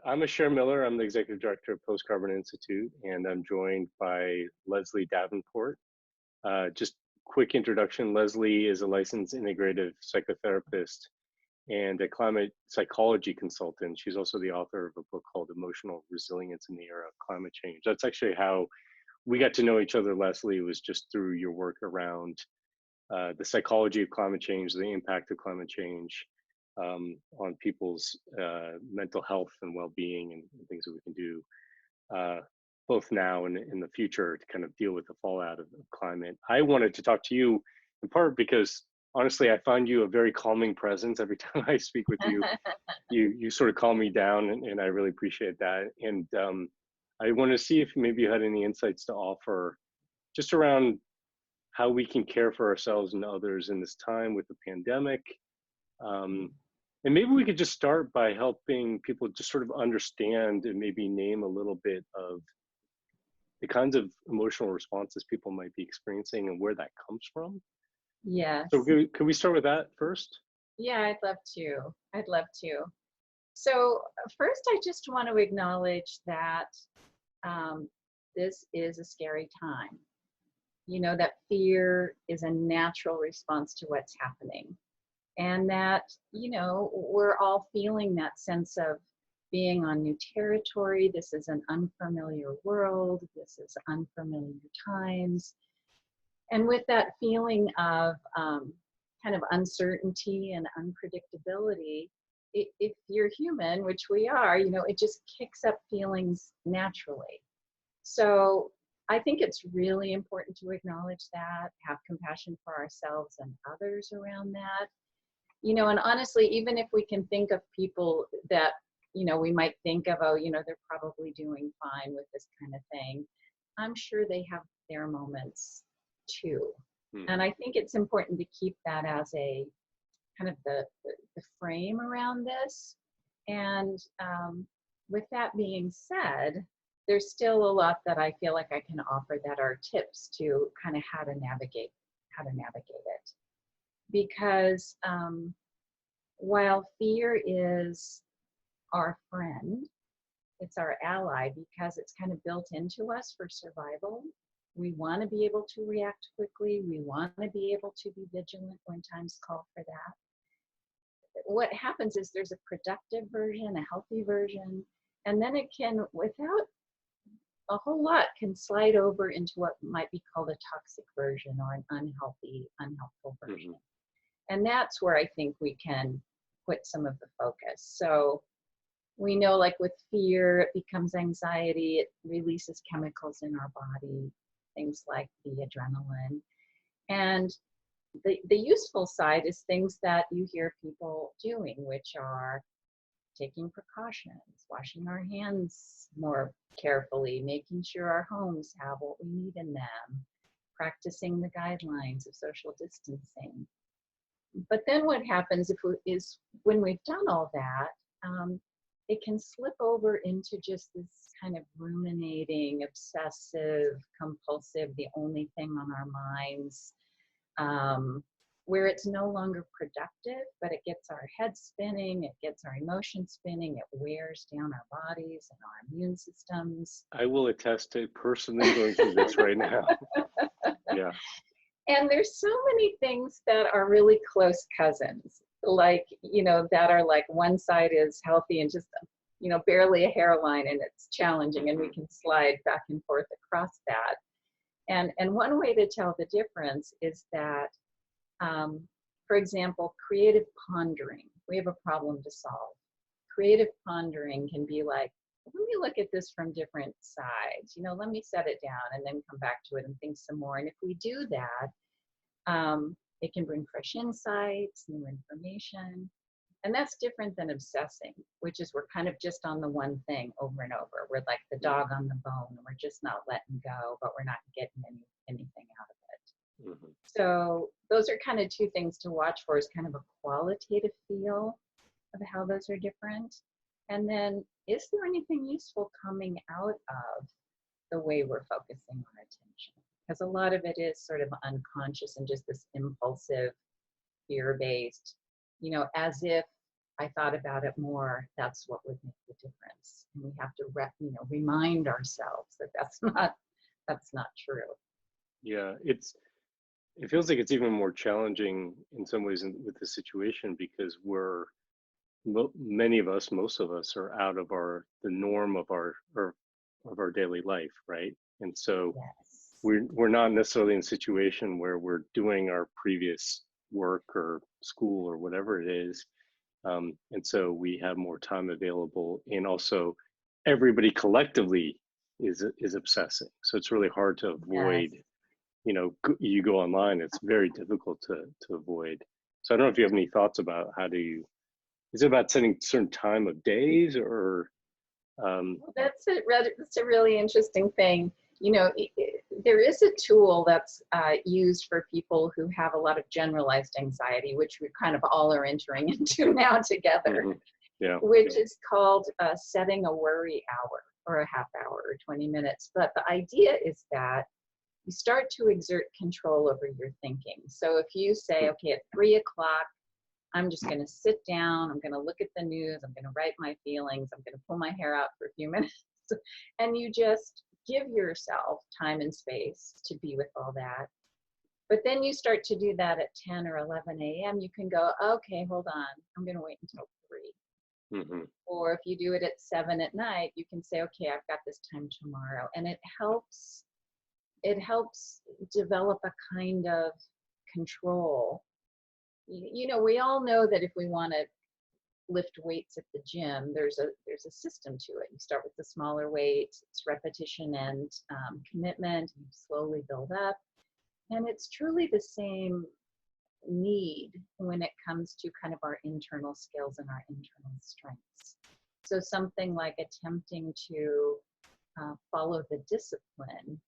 I'm Asher Miller. I'm the executive director of Post Carbon Institute, and I'm joined by Leslie Davenport. Just quick introduction. Leslie is a licensed integrative psychotherapist and a climate psychology consultant. She's also the author of a book called Emotional Resilience in the Era of Climate Change. That's actually how we got to know each other, Leslie, was just through your work around the psychology of climate change, the impact of climate change on people's mental health and well-being, and things that we can do uh, both now and in the future to kind of deal with the fallout of climate. I wanted to talk to you in part because honestly, I find you a very calming presence every time I speak with you. You sort of calm me down, and I really appreciate that. And I want to see if maybe you had any insights to offer just around how we can care for ourselves and others in this time with the pandemic. And maybe we could just start by helping people just sort of understand and maybe name a little bit of the kinds of emotional responses people might be experiencing and where that comes from. Yes. So could we start with that first? Yeah, I'd love to. I'd love to. So first, I just want to acknowledge that this is a scary time. You know, that fear is a natural response to what's happening. And that, you know, we're all feeling that sense of being on new territory. This is an unfamiliar world. This is unfamiliar times. And with that feeling of kind of uncertainty and unpredictability, if you're human, which we are, you know, it just kicks up feelings naturally. So I think it's really important to acknowledge that, have compassion for ourselves and others around that. You know, and honestly, even if we can think of people that, you know, we might think of, oh, you know, they're probably doing fine with this kind of thing, I'm sure they have their moments too. And I think it's important to keep that as a kind of the frame around this. And with that being said, there's still a lot that I feel like I can offer that are tips to kind of how to navigate it. Because while fear is our friend, it's our ally because it's kind of built into us for survival. We want to be able to react quickly. We want to be able to be vigilant when times call for that. What happens is there's a productive version, a healthy version, and then it can, without a whole lot, can slide over into what might be called a toxic version or an unhelpful version. And that's where I think we can put some of the focus. So we know, like with fear, it becomes anxiety, it releases chemicals in our body, things like the adrenaline. And the useful side is things that you hear people doing, which are taking precautions, washing our hands more carefully, making sure our homes have what we need in them, practicing the guidelines of social distancing. But then what happens is when we've done all that, it can slip over into just this kind of ruminating, obsessive, compulsive, the only thing on our minds, where it's no longer productive, but it gets our head spinning, it gets our emotions spinning, it wears down our bodies and our immune systems. I will attest to personally going through this right now. Yeah. And there's so many things that are really close cousins, like, you know, that are like one side is healthy and just, you know, barely a hairline and it's challenging and we can slide back and forth across that. And one way to tell the difference is that, for example, creative pondering, we have a problem to solve. Creative pondering can be like, let me look at this from different sides, you know, let me set it down and then come back to it and think some more. And if we do that, it can bring fresh insights, new information. And that's different than obsessing, which is we're kind of just on the one thing over and over. We're like the dog on the bone. We're just not letting go, but we're not getting anything out of it. So those are kind of two things to watch for, is kind of a qualitative feel of how those are different. And then, is there anything useful coming out of the way we're focusing our attention? Because a lot of it is sort of unconscious and just this impulsive, fear-based, you know, as if I thought about it more, that's what would make the difference. And we have to remind ourselves that that's not true. Yeah, it feels like it's even more challenging in some ways with the situation because many of us, most of us, are out of the norm of our daily life, right? And so Yes. we're not necessarily in a situation where we're doing our previous work or school or whatever it is, and so we have more time available, and also everybody collectively is obsessing. So it's really hard to Yes. avoid. You go online, it's very difficult to avoid. So I don't know if you have any thoughts about how do you. Is it about setting certain time of days or? Well, that's a really interesting thing. There is a tool that's used for people who have a lot of generalized anxiety, which we kind of all are entering into now together, Mhm. Yeah. which is called setting a worry hour or a half hour or 20 minutes. But the idea is that you start to exert control over your thinking. So if you say, okay, at 3 o'clock, I'm just going to sit down, I'm going to look at the news, I'm going to write my feelings, I'm going to pull my hair out for a few minutes. And you just give yourself time and space to be with all that. But then you start to do that at 10 or 11 a.m. You can go, okay, hold on, I'm going to wait until 3. Hmm. Or if you do it at 7 at night, you can say, okay, I've got this time tomorrow. And it helps develop a kind of control. We all know that if we want to lift weights at the gym, there's a system to it. You start with the smaller weights, it's repetition and commitment, and you slowly build up. And it's truly the same need when it comes to kind of our internal skills and our internal strengths. So something like attempting to follow the discipline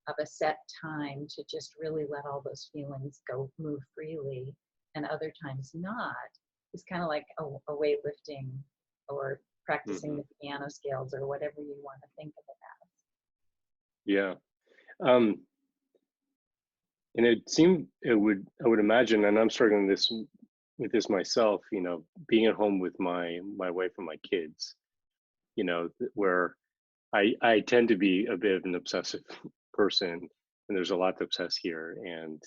of a set time to just really let all those feelings go move freely, and other times not, is kind of like a weightlifting or practicing Hmm. the piano scales or whatever you want to think of it Yeah. Um, and I would imagine, and I'm struggling with this myself, being at home with my wife and my kids, where I tend to be a bit of an obsessive person, and there's a lot to obsess here, and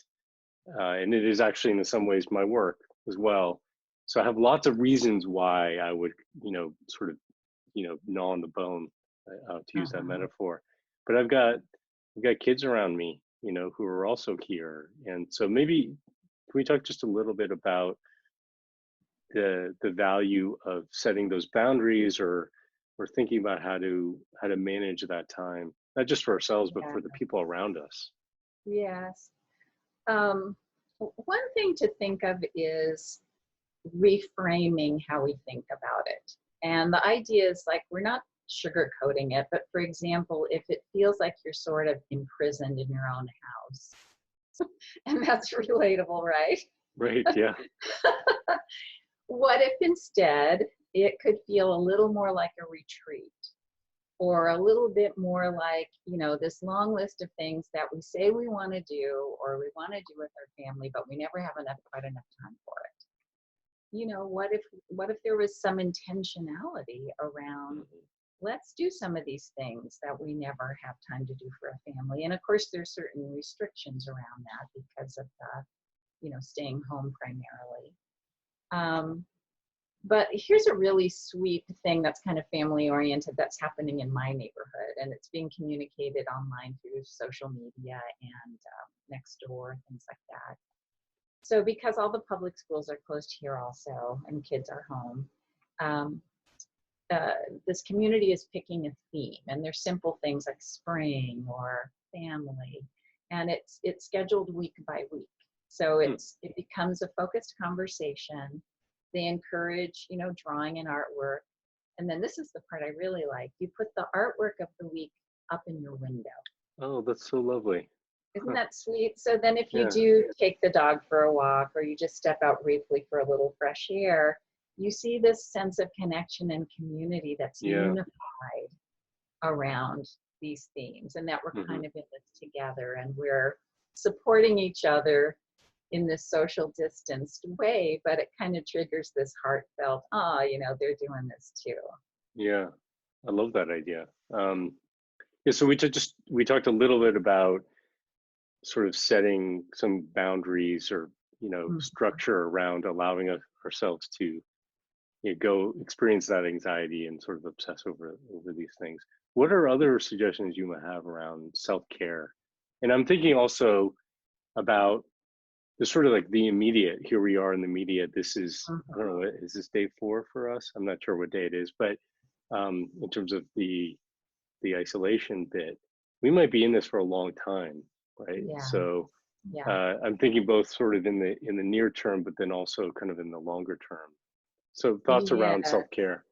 it is actually in some ways my work as well. So I have lots of reasons why I would, sort of, gnaw on the bone, to use that Uh-huh. metaphor. But I've got kids around me, who are also here, and so maybe can we talk just a little bit about the value of setting those boundaries, or thinking about how to manage that time, not just for ourselves but Yeah. for the people around us. Yes. One thing to think of is reframing how we think about it. And the idea is like we're not sugarcoating it, but for example, if it feels like you're sort of imprisoned in your own house, and that's relatable, right? Right. Yeah. What if instead it could feel a little more like a retreat, or a little bit more like, this long list of things that we say we want to do or we want to do with our family, but we never have quite enough time for it. What if there was some intentionality around, Mhm. let's do some of these things that we never have time to do for a family. And of course there's certain restrictions around that because of the staying home primarily. But here's a really sweet thing that's kind of family oriented that's happening in my neighborhood, and it's being communicated online through social media and Nextdoor, things like that. So because all the public schools are closed here also, and kids are home, um, uh, this community is picking a theme, and there's simple things like spring or family, and it's scheduled week by week. So Hmm. it becomes a focused conversation. They encourage, drawing and artwork. And then this is the part I really like. You put the artwork of the week up in your window. Oh, that's so lovely. Isn't Huh. that sweet? So then if you Yeah. do take the dog for a walk or you just step out briefly for a little fresh air, you see this sense of connection and community that's Yeah. unified around these themes, and that we're Hmm. kind of in this together and we're supporting each other in this social distanced way, but it kind of triggers this heartfelt, they're doing this too. Yeah, I love that idea. Yeah, so we talked a little bit about sort of setting some boundaries or Mm. structure around allowing ourselves to go experience that anxiety and sort of obsess over these things. What are other suggestions you might have around self-care? And I'm thinking also about the sort of like the immediate. Here we are in the immediate. This is, I don't know, what is this, day 4 for us? I'm not sure what day it is, but in terms of the isolation bit, we might be in this for a long time, right? Yeah, So yeah. I'm thinking both sort of in the near term, but then also kind of in the longer term. So thoughts around Yeah. self-care.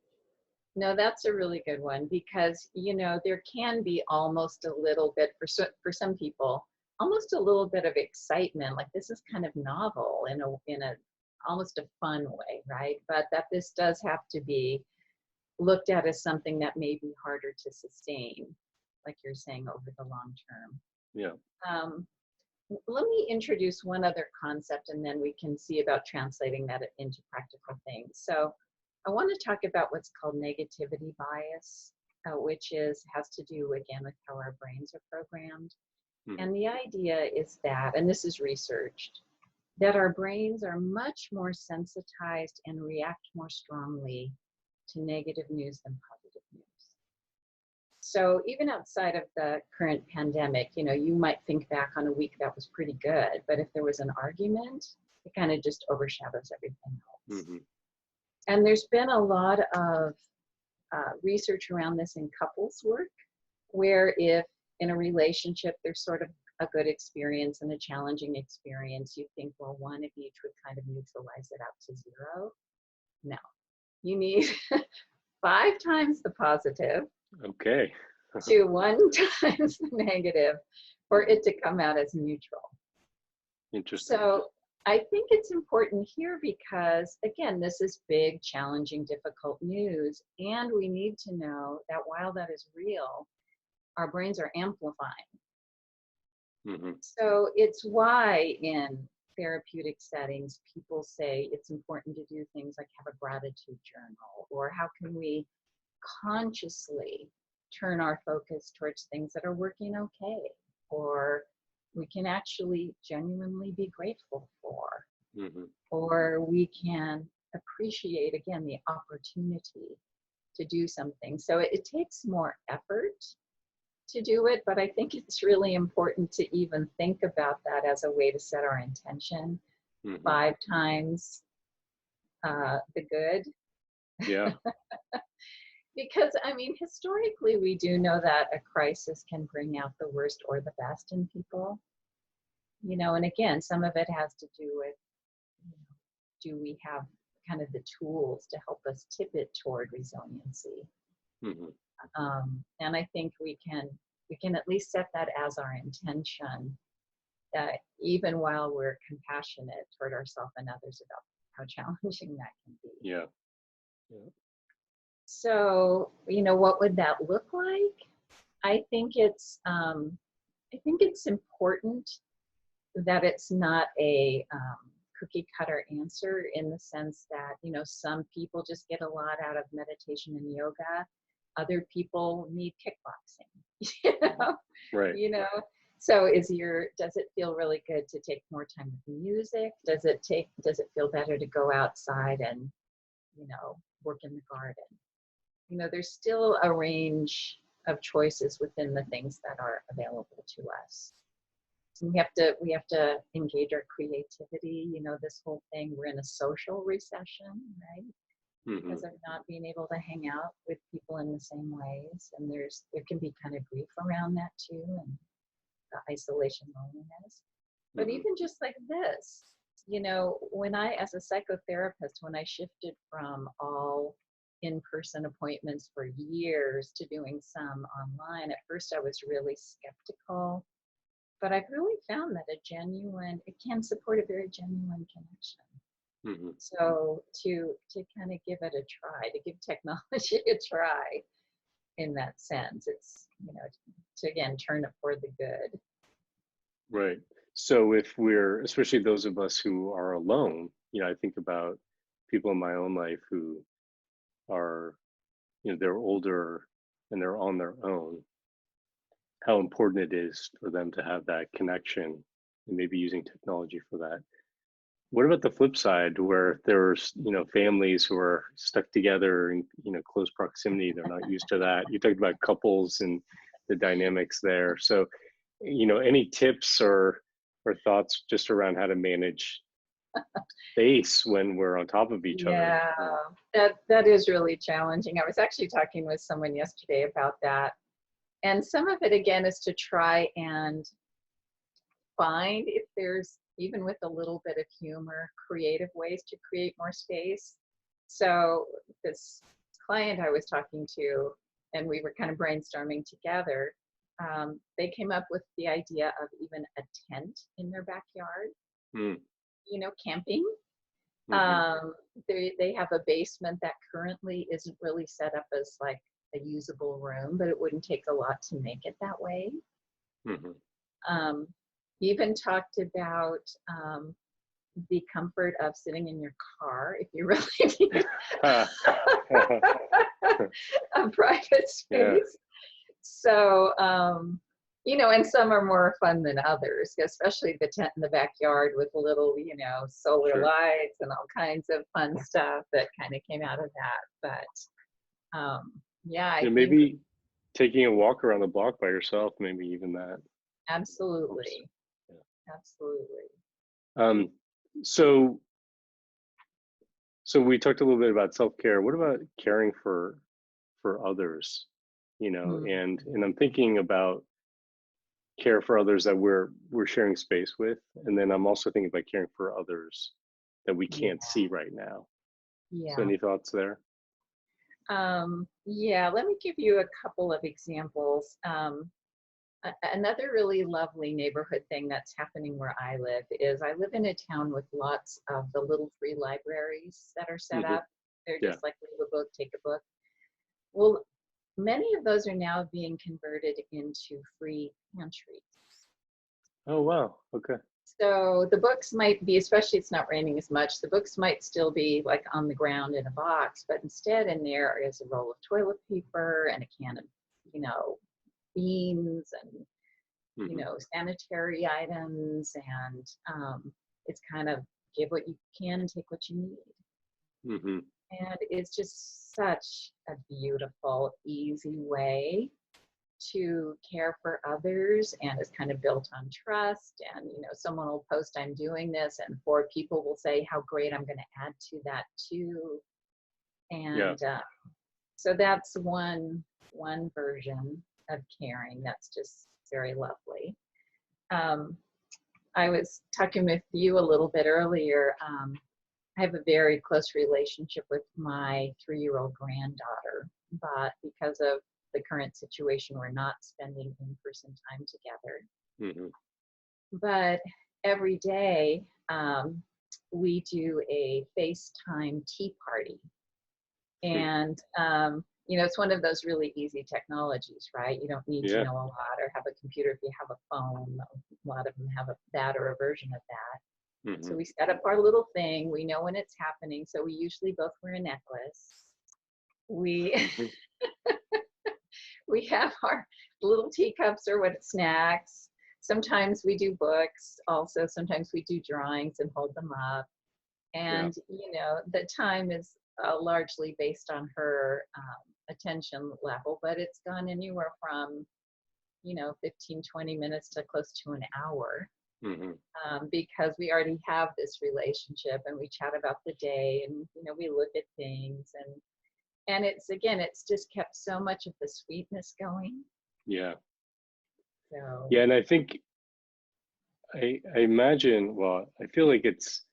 No, that's a really good one because, there can be almost a little bit for some people, almost a little bit of excitement, like this is kind of novel in a almost a fun way, right? But that this does have to be looked at as something that may be harder to sustain, like you're saying, over the long term. Yeah. Um, Let me introduce one other concept and then we can see about translating that into practical things. So I want to talk about what's called negativity bias, which has to do again with how our brains are programmed. Hmm. And the idea is that, and this is researched, that our brains are much more sensitized and react more strongly to negative news than positive news. So even outside of the current pandemic, you might think back on a week that was pretty good, but if there was an argument, it kind of just overshadows everything else. Hmm. And there's been a lot of research around this in couples work, where if in a relationship there's sort of a good experience and a challenging experience, you think, well, one of each would kind of neutralize it out to zero. No, you need 5 times the positive Okay. to 1 times the negative for it to come out as neutral. Interesting. So I think it's important here because, again, this is big, challenging, difficult news. And we need to know that while that is real, our brains are amplifying. Hmm. So it's why in therapeutic settings, people say it's important to do things like have a gratitude journal, or how can we consciously turn our focus towards things that are working okay, or we can actually genuinely be grateful for, Hmm. or we can appreciate, again, the opportunity to do something. So it takes more effort to do it, but I think it's really important to even think about that as a way to set our intention. Hmm. 5 times the good. Yeah. Because, I mean, historically, we do know that a crisis can bring out the worst or the best in people. And again, some of it has to do with, do we have kind of the tools to help us tip it toward resiliency? Hmm. And I think we can at least set that as our intention, that even while we're compassionate toward ourselves and others about how challenging that can be. Yeah. Yeah. So, what would that look like? I think it's important that it's not a cookie cutter answer, in the sense that, some people just get a lot out of meditation and yoga. Other people need kickboxing. you know, Right. you know. So does it feel really good to take more time with music? Does it feel better to go outside and, work in the garden? There's still a range of choices within the things that are available to us. So we have to engage our creativity. This whole thing, we're in a social recession, right? Hmm. Because of not being able to hang out with people in the same ways. And there can be kind of grief around that too, and the isolation, loneliness. But Hmm. even just like this, when as a psychotherapist, when I shifted from all in-person appointments for years to doing some online, at first I was really skeptical, but I've really found that it can support a very genuine connection. Hmm. So to kind of give it a try, to give technology a try in that sense, it's, to again turn it for the good. Right. So if we're, especially those of us who are alone, I think about people in my own life who are, they're older and they're on their own, how important it is for them to have that connection and maybe using technology for that. What about the flip side where there's, families who are stuck together in, close proximity, they're not used to that. You talked about couples and the dynamics there. So, any tips or thoughts just around how to manage space when we're on top of each other? Yeah, that is really challenging. I was actually talking with someone yesterday about that. And some of it again is to try and find, if there's, even with a little bit of humor, creative ways to create more space. So this client I was talking to, and we were kind of brainstorming together, they came up with the idea of even a tent in their backyard, Mm, camping. hmm. They have a basement that currently isn't really set up as like a usable room, but it wouldn't take a lot to make it that way. Hmm. Um, even talked about the comfort of sitting in your car if you really need a private Yeah, space. So, and some are more fun than others, especially the tent in the backyard with little, solar sure. lights and all kinds of fun stuff that kind of came out of that. But yeah, I think Maybe taking a walk around the block by yourself, maybe even that helps. absolutely, Yeah. absolutely. Um, so so we talked a little bit about self-care. What about caring for others? Mm, And I'm thinking about care for others that we're sharing space with, and then I'm also thinking about caring for others that we yeah, can't see right now. So yeah. any thoughts there? Yeah, let me give you a couple of examples. Another really lovely neighborhood thing that's happening where I live is I live in a town with lots of the little free libraries that are set Hmm. up. They're Yeah. just like leave a book, take a book. Well, many of those are now being converted into free pantries. Oh wow. Okay. So the books might be, especially it's not raining as much, the books might still be like on the ground in a box, but instead in there is a roll of toilet paper and a can of, you know, beans and, Hmm. sanitary items. And it's kind of give what you can and take what you need. Hmm. And it's just such a beautiful, easy way to care for others, and it's kind of built on trust. And someone will post I'm doing this and four people will say how great, I'm going to add to that too. Yeah. And so that's one version of caring that's just very lovely. um, I was talking with you a little bit earlier. I have a very close relationship with my 3-year-old granddaughter, but because of the current situation, we're not spending in-person time together. Hmm. But every day, we do a FaceTime tea party. And, it's one of those really easy technologies, right? You don't need to Yeah. know a lot or have a computer if you have a phone. A lot of them have that or a version of that. So Hmm. we set up our little thing. We know when it's happening. So we usually both wear a necklace. We Hmm. we have our little teacups or what snacks. Sometimes we do books. Also, sometimes we do drawings and hold them up. Yeah. And the time is largely based on her attention level, but it's gone anywhere from 15, 20 minutes to close to an hour. Hmm. Because we already have this relationship and we chat about the day, and we look at things, and it's just kept so much of the sweetness going. Yeah. So Yeah. And I think I imagine, well, I feel like it's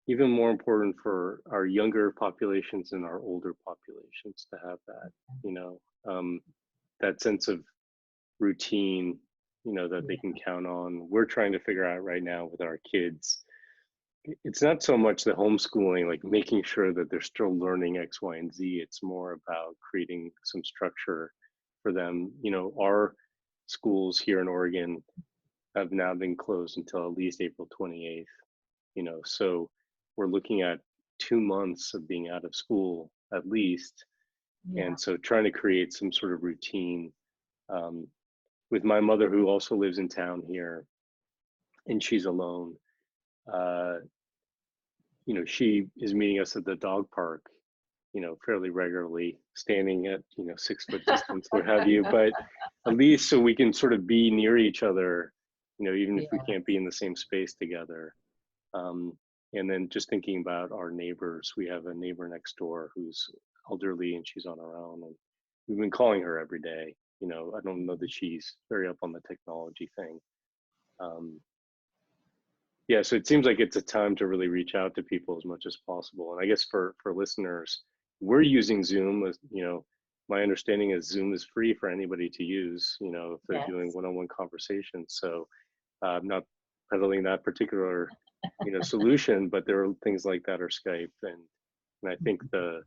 even more important for our younger populations and our older populations to have that, you know, um, that sense of routine, that they yeah, can count on. We're trying to figure out right now with our kids. It's not so much the homeschooling, like making sure that they're still learning X, Y, and Z. It's more about creating some structure for them. Our schools here in Oregon have now been closed until at least April 28th, so we're looking at 2 months of being out of school at least. Yeah. And so trying to create some sort of routine, um, with my mother, who also lives in town here, and she's alone. uh, she is meeting us at the dog park, fairly regularly, standing at, 6 foot distance, what have you. But at least so we can sort of be near each other, even if we Yeah. can't be in the same space together. Um, and then just thinking about our neighbors, we have a neighbor next door who's elderly and she's on her own. And we've been calling her every day. I don't know that she's very up on the technology thing. Um, yeah, so it seems like it's a time to really reach out to people as much as possible. And I guess for listeners, we're using Zoom. As my understanding is Zoom is free for anybody to use, if they're doing Yes. one-on-one conversations. So I'm not peddling that particular, solution, but there are things like that, or Skype. And I think the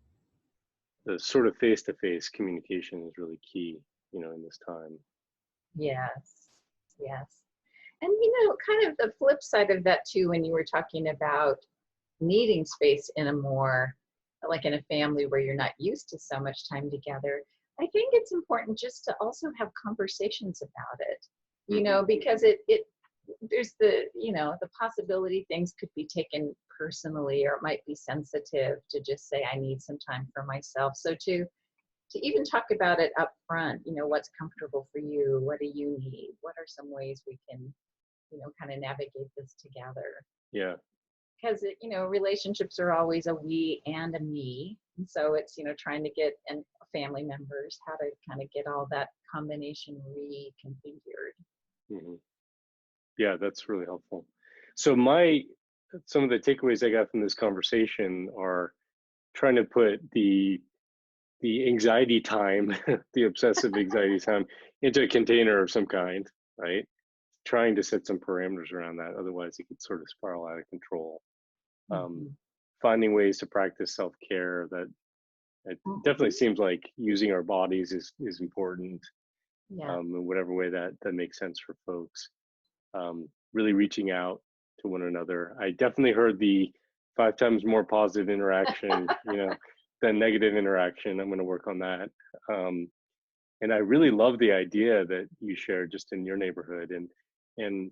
sort of face-to-face communication is really key, in this time. Yes. Yes. And kind of the flip side of that too, when you were talking about needing space in a more, like in a family where you're not used to so much time together, I think it's important just to also have conversations about it, Hmm. because it there's the possibility things could be taken personally, or it might be sensitive to just say, I need some time for myself. So to even talk about it up front, what's comfortable for you, what do you need, what are some ways we can, kind of navigate this together. Yeah. Because relationships are always a we and a me, and so it's trying to get and family members how to kind of get all that combination reconfigured. Hmm. Yeah, that's really helpful. So some of the takeaways I got from this conversation are trying to put the anxiety time, the obsessive anxiety time, into a container of some kind, right? Trying to set some parameters around that, otherwise it could sort of spiral out of control. Um, Hmm. Finding ways to practice self-care, that it definitely Hmm. seems like using our bodies is important, Yeah. in whatever way that makes sense for folks. Really reaching out to one another. I definitely heard the 5 times more positive interaction, than negative interaction. I'm going to work on that. Um, and I really love the idea that you shared just in your neighborhood. And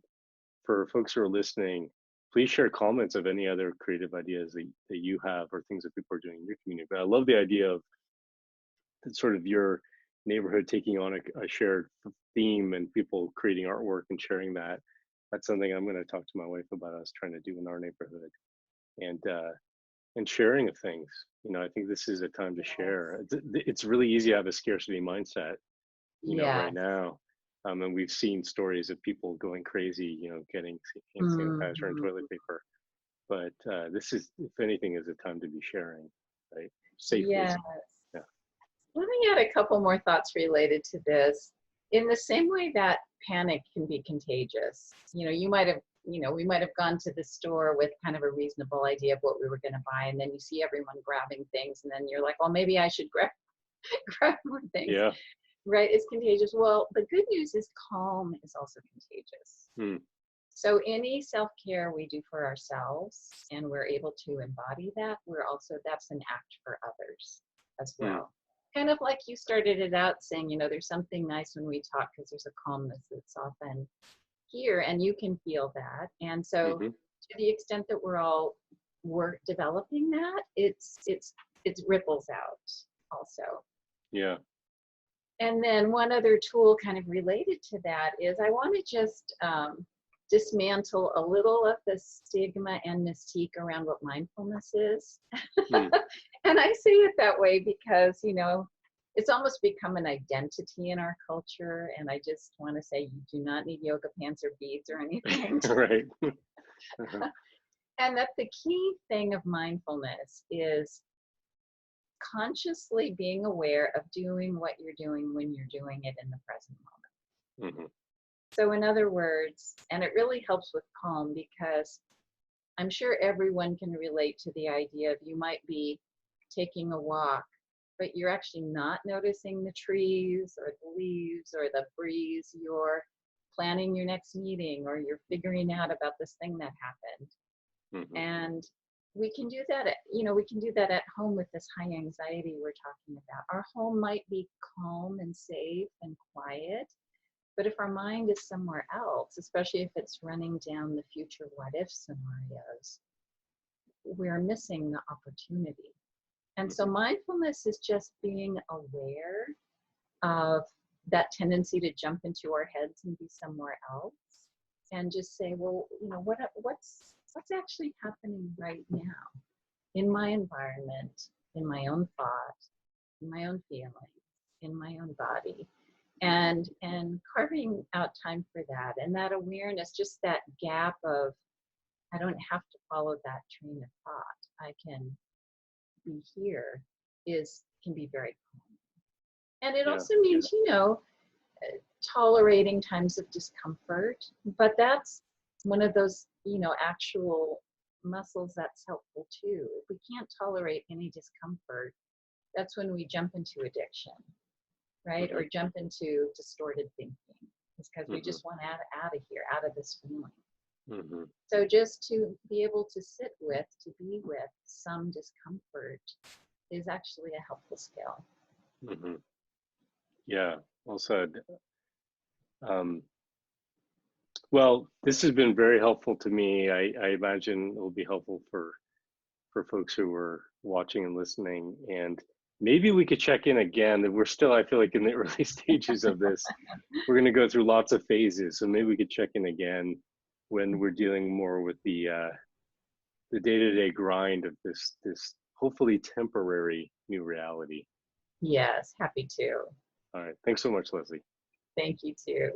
for folks who are listening, please share comments of any other creative ideas that you have, or things that people are doing in your community. But I love the idea of sort of your neighborhood taking on a shared theme, and people creating artwork and sharing that. That's something I'm going to talk to my wife about us trying to do in our neighborhood. And sharing of things. I think this is a time to share. It's really easy to have a scarcity mindset, right Yes. now. And we've seen stories of people going crazy, getting hand sanitizer and Hmm. toilet paper. But this is, if anything, is a time to be sharing, right? Safely. Yes. Yeah. Let me add a couple more thoughts related to this. In the same way that panic can be contagious, we might have gone to the store with kind of a reasonable idea of what we were going to buy, and then you see everyone grabbing things, and then you're like, well, maybe I should grab grab more things. Yeah. Right? It's contagious. Well, the good news is calm is also contagious. Mm. So any self-care we do for ourselves and we're able to embody that, that's an act for others as Mm. well. Kind of like you started it out saying, there's something nice when we talk because there's a calmness that's often here and you can feel that. And so Hmm. to the extent that we're developing that, it ripples out also. Yeah. And then one other tool kind of related to that is I want to just dismantle a little of the stigma and mystique around what mindfulness is. Mm. And I say it that way because, it's almost become an identity in our culture. And I just want to say you do not need yoga pants or beads or anything. Right. Uh-huh. And that the key thing of mindfulness is consciously being aware of doing what you're doing when you're doing it in the present moment. Hmm. So, in other words, and it really helps with calm because I'm sure everyone can relate to the idea of you might be taking a walk, but you're actually not noticing the trees or the leaves or the breeze. You're planning your next meeting, or you're figuring out about this thing that happened. Hmm. And we can do that we can do that at home with this high anxiety we're talking about. Our home might be calm and safe and quiet, but if our mind is somewhere else, especially if it's running down the future what if scenarios, we're missing the opportunity. And so Hmm. mindfulness is just being aware of that tendency to jump into our heads and be somewhere else, and just say, well, what's actually happening right now in my environment, in my own thought, in my own feeling, in my own body, and carving out time for that, and that awareness, just that gap of, I don't have to follow that train of thought. I can be here, is can be very calm. And it Yeah. also means, tolerating times of discomfort, but that's one of those, actual muscles that's helpful too. If we can't tolerate any discomfort, that's when we jump into addiction, right? Hmm. Or jump into distorted thinking. It's because we Hmm. just want out of here, out of this feeling. Hmm. So just to be able to sit with, to be with some discomfort is actually a helpful skill. Hmm. Yeah, well said. Um, well, this has been very helpful to me. I imagine it will be helpful for folks who are watching and listening. And maybe we could check in again. We're still, I feel like, in the early stages of this. We're going to go through lots of phases, so maybe we could check in again when we're dealing more with the day-to-day grind of this hopefully temporary new reality. Yes, happy to. All right, thanks so much, Leslie. Thank you too.